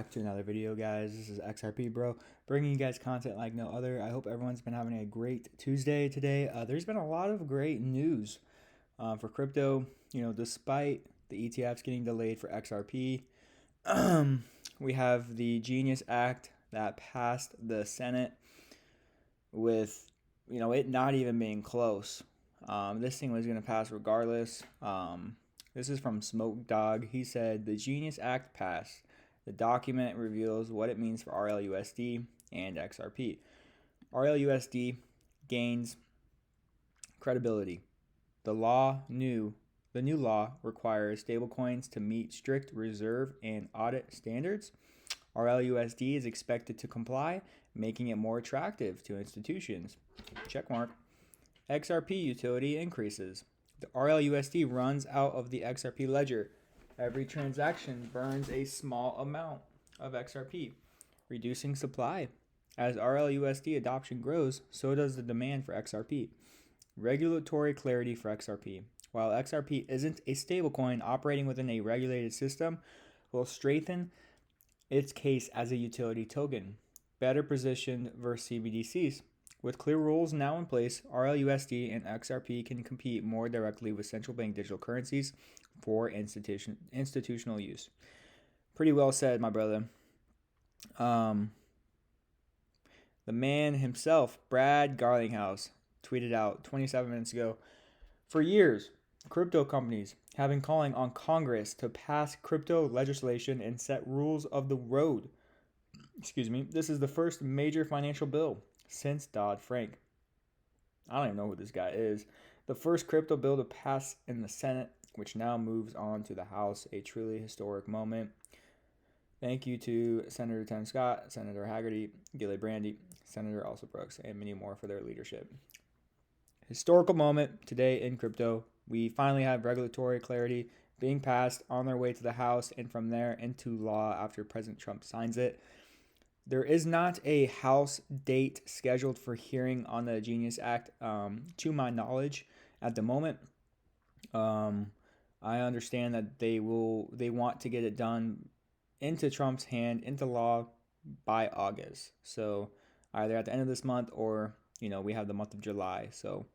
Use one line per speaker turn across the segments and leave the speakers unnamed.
Back to another video, guys. This is XRP, bro, bringing you guys content like no other. I hope everyone's been having a great Tuesday today. There's been a lot of great news for crypto. Despite the ETFs getting delayed for XRP, we have the Genius Act that passed the Senate with it not even being close. This thing was going to pass regardless. This is from Smoke Dog. He said the Genius Act passed. The document reveals what it means for RLUSD and XRP. RLUSD gains credibility. The new law requires stablecoins to meet strict reserve and audit standards. RLUSD is expected to comply, making it more attractive to institutions. Checkmark. XRP utility increases. The RLUSD runs out of the XRP ledger. Every transaction burns a small amount of XRP, reducing supply. As RLUSD adoption grows, so does the demand for XRP. Regulatory clarity for XRP. While XRP isn't a stablecoin operating within a regulated system, will strengthen its case as a utility token, better positioned versus CBDCs. With clear rules now in place, RLUSD and XRP can compete more directly with central bank digital currencies for institutional use. Pretty well said, my brother. The man himself, Brad Garlinghouse, tweeted out 27 minutes ago, for years, crypto companies have been calling on Congress to pass crypto legislation and set rules of the road. This is the first major financial bill since Dodd-Frank. I don't even know who this guy is. The first crypto bill to pass in the Senate, which now moves on to the House, a truly historic moment. Thank you to Senator Tim Scott, Senator Haggerty, Gilly Brandy, Senator Elsa Brooks, and many more for their leadership. Historical moment today in crypto. We finally have regulatory clarity being passed on their way to the House and from there into law after President Trump signs it. There is not a House date scheduled for hearing on the Genius Act, to my knowledge, at the moment. I understand that they want to get it done into Trump's hand, into law by August. So either at the end of this month or we have the month of July. So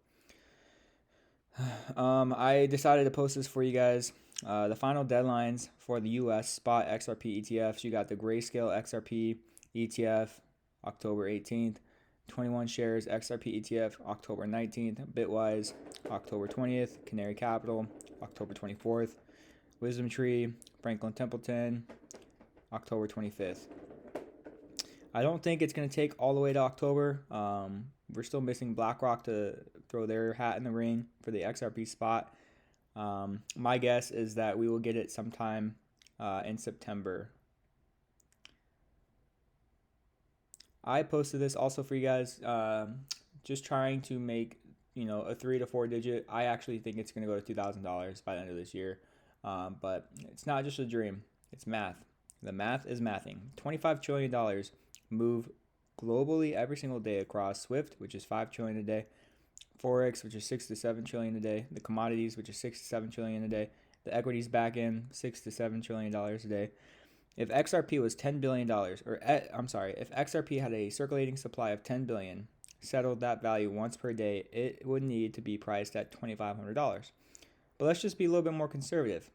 I decided to post this for you guys. The final deadlines for the U.S. spot XRP ETFs. You got the Grayscale XRP ETF, October 18th. 21 shares XRP ETF, October 19th. Bitwise, October 20th. Canary Capital, October 24th. Wisdom Tree, Franklin Templeton, October 25th. I don't think it's going to take all the way to October. We're still missing BlackRock to throw their hat in the ring for the XRP spot. My guess is that we will get it sometime in September. I posted this also for you guys, just trying to make, a 3 to 4 digit. I actually think it's going to go to $2,000 by the end of this year. But it's not just a dream. It's math. The math is mathing. $25 trillion move globally every single day across SWIFT, which is $5 trillion a day, Forex, which is $6 to $7 trillion a day, the commodities, which is $6 to $7 trillion a day, the equities back in $6 to $7 trillion a day. If XRP was $10 billion, if XRP had a circulating supply of $10 billion, settled that value once per day, it would need to be priced at $2,500. But let's just be a little bit more conservative.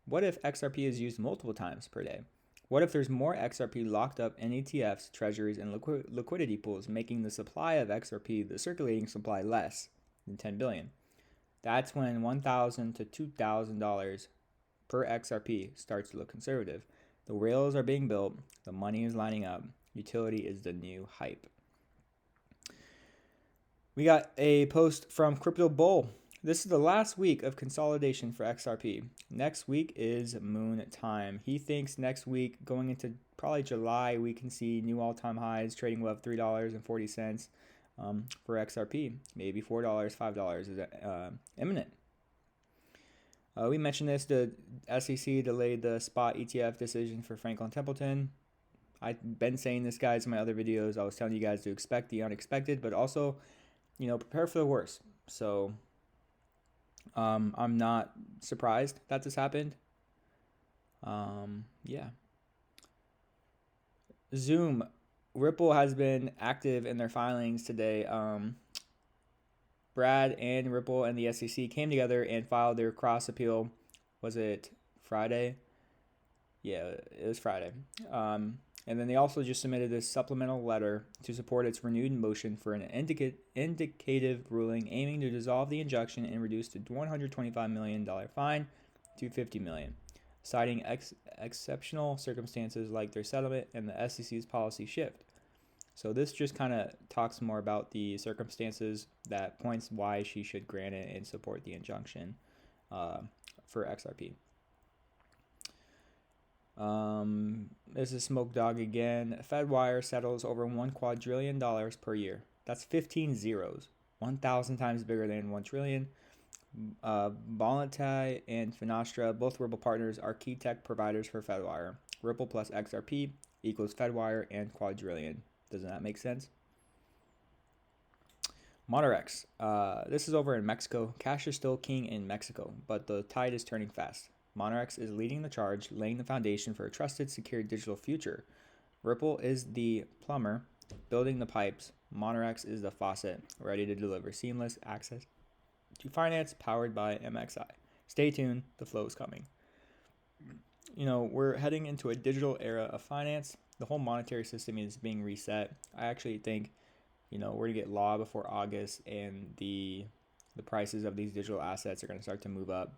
What if XRP is used multiple times per day? What if there's more XRP locked up in ETFs, treasuries, and liquidity pools, making the supply of XRP, the circulating supply, less than $10 billion? That's when $1,000 to $2,000 per XRP starts to look conservative. The rails are being built. The money is lining up. Utility is the new hype. We got a post from Crypto Bull. This is the last week of consolidation for XRP. Next week is moon time. He thinks next week, going into probably July, we can see new all-time highs trading above $3.40 for XRP. Maybe $4, $5 is imminent. We mentioned this, the SEC delayed the spot ETF decision for Franklin Templeton. I've been saying this, guys, in my other videos. I was telling you guys to expect the unexpected, but also, prepare for the worst. So I'm not surprised that this happened. Yeah. Zoom, Ripple has been active in their filings today. Brad and Ripple and the SEC came together and filed their cross appeal. Was it Friday? Yeah, it was Friday. And then they also just submitted this supplemental letter to support its renewed motion for an indicative ruling aiming to dissolve the injunction and reduce the $125 million fine to $50 million, citing exceptional circumstances like their settlement and the SEC's policy shift. So this just kind of talks more about the circumstances that points why she should grant it and support the injunction for XRP. This is Smoke Dog again. FedWire settles over $1 quadrillion per year. That's 15 zeros, 1,000 times bigger than 1 trillion. Volantai and Finastra, both Ripple partners, are key tech providers for FedWire. Ripple plus XRP equals FedWire and quadrillion. Doesn't that make sense? Monarx. This is over in Mexico. Cash is still king in Mexico, but the tide is turning fast. Monarx is leading the charge, laying the foundation for a trusted, secure digital future. Ripple is the plumber, building the pipes. Monarx is the faucet, ready to deliver seamless access to finance powered by MXI. Stay tuned, the flow is coming. We're heading into a digital era of finance. The whole monetary system is being reset. I actually think, we're going to get law before August, and the prices of these digital assets are going to start to move up.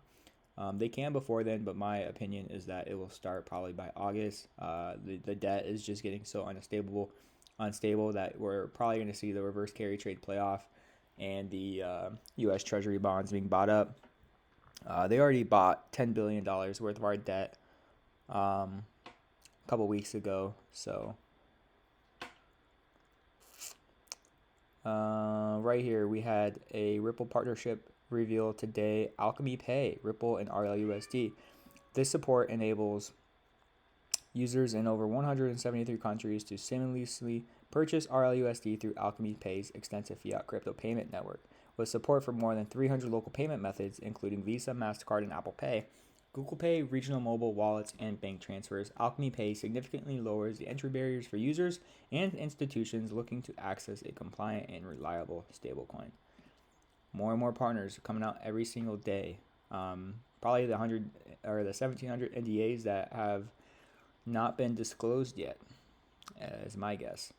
They can before then, but my opinion is that it will start probably by August. The debt is just getting so unstable that we're probably going to see the reverse carry trade play off and the U.S. Treasury bonds being bought up. They already bought $10 billion worth of our debt a couple weeks ago. So right here we had a Ripple partnership reveal today. Alchemy Pay, Ripple and RLUSD. This support enables users in over 173 countries to seamlessly purchase RLUSD through Alchemy Pay's extensive fiat crypto payment network. With support for more than 300 local payment methods, including Visa, MasterCard, and Apple Pay, Google Pay, regional mobile wallets, and bank transfers, Alchemy Pay significantly lowers the entry barriers for users and institutions looking to access a compliant and reliable stablecoin. More and more partners are coming out every single day. Probably the 100 or the 1,700 NDAs that have not been disclosed yet, is my guess.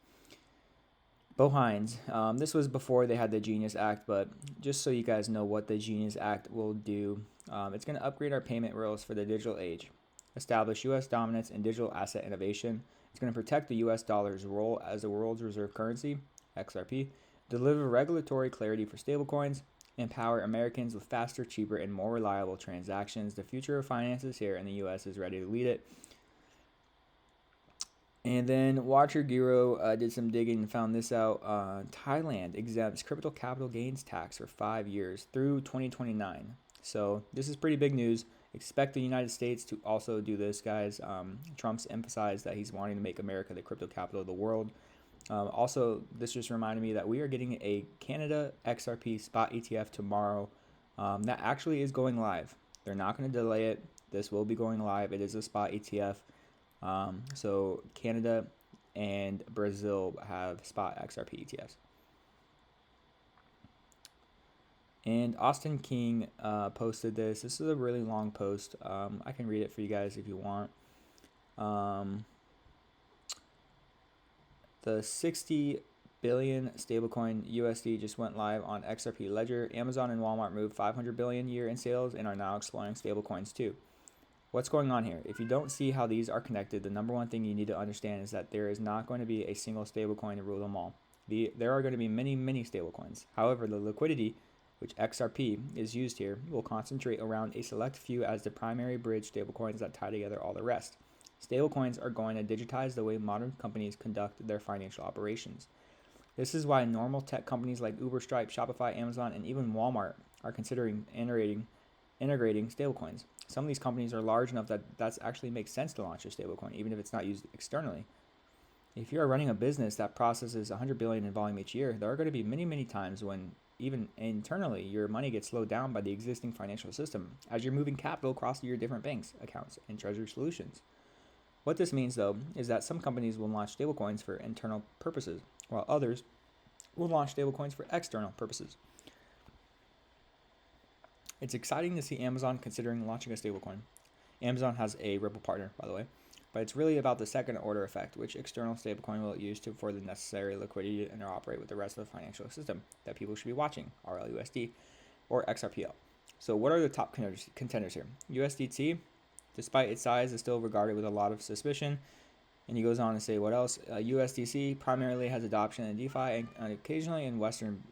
Bo Hines, this was before they had the Genius Act, but just so you guys know what the Genius Act will do, it's going to upgrade our payment rails for the digital age, establish U.S. dominance in digital asset innovation. It's going to protect the U.S. dollar's role as the world's reserve currency, XRP, deliver regulatory clarity for stablecoins, empower Americans with faster, cheaper, and more reliable transactions. The future of finances here in the U.S. is ready to lead it. And then Watcher Giro did some digging and found this out. Thailand exempts crypto capital gains tax for 5 years through 2029. So this is pretty big news. Expect the United States to also do this, guys. Trump's emphasized that he's wanting to make America the crypto capital of the world. Also, this just reminded me that we are getting a Canada XRP spot ETF tomorrow. That actually is going live. They're not going to delay it. This will be going live. It is a spot ETF. So Canada and Brazil have spot XRP ETFs. And Austin King posted this. This is a really long post. I can read it for you guys if you want. The 60 billion stablecoin USD just went live on XRP Ledger. Amazon and Walmart moved 500 billion a year in sales and are now exploring stablecoins too. What's going on here? If you don't see how these are connected, the number one thing you need to understand is that there is not going to be a single stablecoin to rule them all. There are going to be many, many stablecoins. However, the liquidity, which XRP is used here, will concentrate around a select few as the primary bridge stablecoins that tie together all the rest. Stablecoins are going to digitize the way modern companies conduct their financial operations. This is why normal tech companies like Uber, Stripe, Shopify, Amazon, and even Walmart are considering integrating stablecoins. Some of these companies are large enough that actually makes sense to launch a stablecoin, even if it's not used externally. If you are running a business that processes 100 billion in volume each year, there are going to be many, many times when even internally your money gets slowed down by the existing financial system as you're moving capital across your different banks, accounts, and treasury solutions. What this means, though, is that some companies will launch stablecoins for internal purposes, while others will launch stablecoins for external purposes. It's exciting to see Amazon considering launching a stablecoin. Amazon has a Ripple partner, by the way, but it's really about the second order effect, which external stablecoin will it use to for the necessary liquidity to interoperate with the rest of the financial system that people should be watching, RLUSD or XRPL. So what are the top contenders here? USDT, despite its size, is still regarded with a lot of suspicion. And he goes on to say what else? USDC primarily has adoption in DeFi and occasionally in Western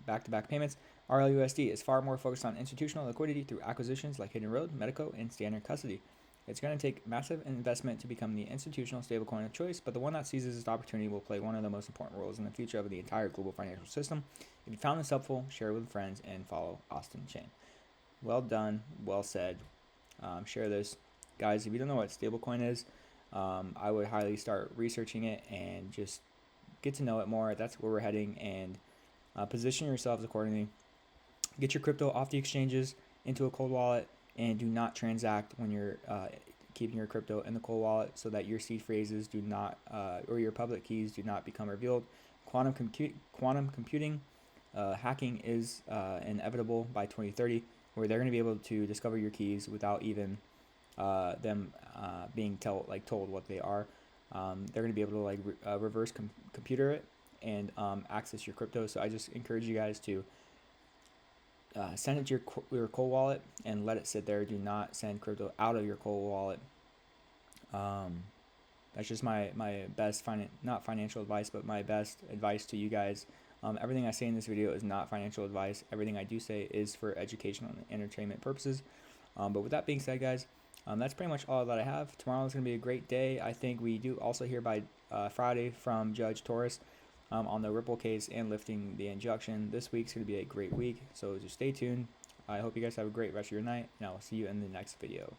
back-to-back payments. RLUSD is far more focused on institutional liquidity through acquisitions like Hidden Road, Medico, and Standard Custody. It's going to take massive investment to become the institutional stablecoin of choice, but the one that seizes this opportunity will play one of the most important roles in the future of the entire global financial system. If you found this helpful, share it with friends and follow Austin Chain. Well done, well said. Share this. Guys, if you don't know what stablecoin is, I would highly start researching it and just get to know it more. That's where we're heading, and position yourselves accordingly. Get your crypto off the exchanges into a cold wallet, and do not transact when you're keeping your crypto in the cold wallet, so that your seed phrases do not or your public keys do not become revealed. Quantum computing hacking is inevitable by 2030, where they're going to be able to discover your keys without even them being told what they are. They're going to be able to reverse computer it and access your crypto. So I just encourage you guys to send it to your cold wallet and let it sit there. Do not send crypto out of your cold wallet. That's just my best not financial advice, but my best advice to you guys. Everything I say in this video is not financial advice. Everything I do say is for educational and entertainment purposes. But with that being said, guys, that's pretty much all that I have. Tomorrow is going to be a great day. I think we do also hear by Friday from Judge Torres on the Ripple case and lifting the injunction. This week's going to be a great week, so just stay tuned. I hope you guys have a great rest of your night, and I will see you in the next video.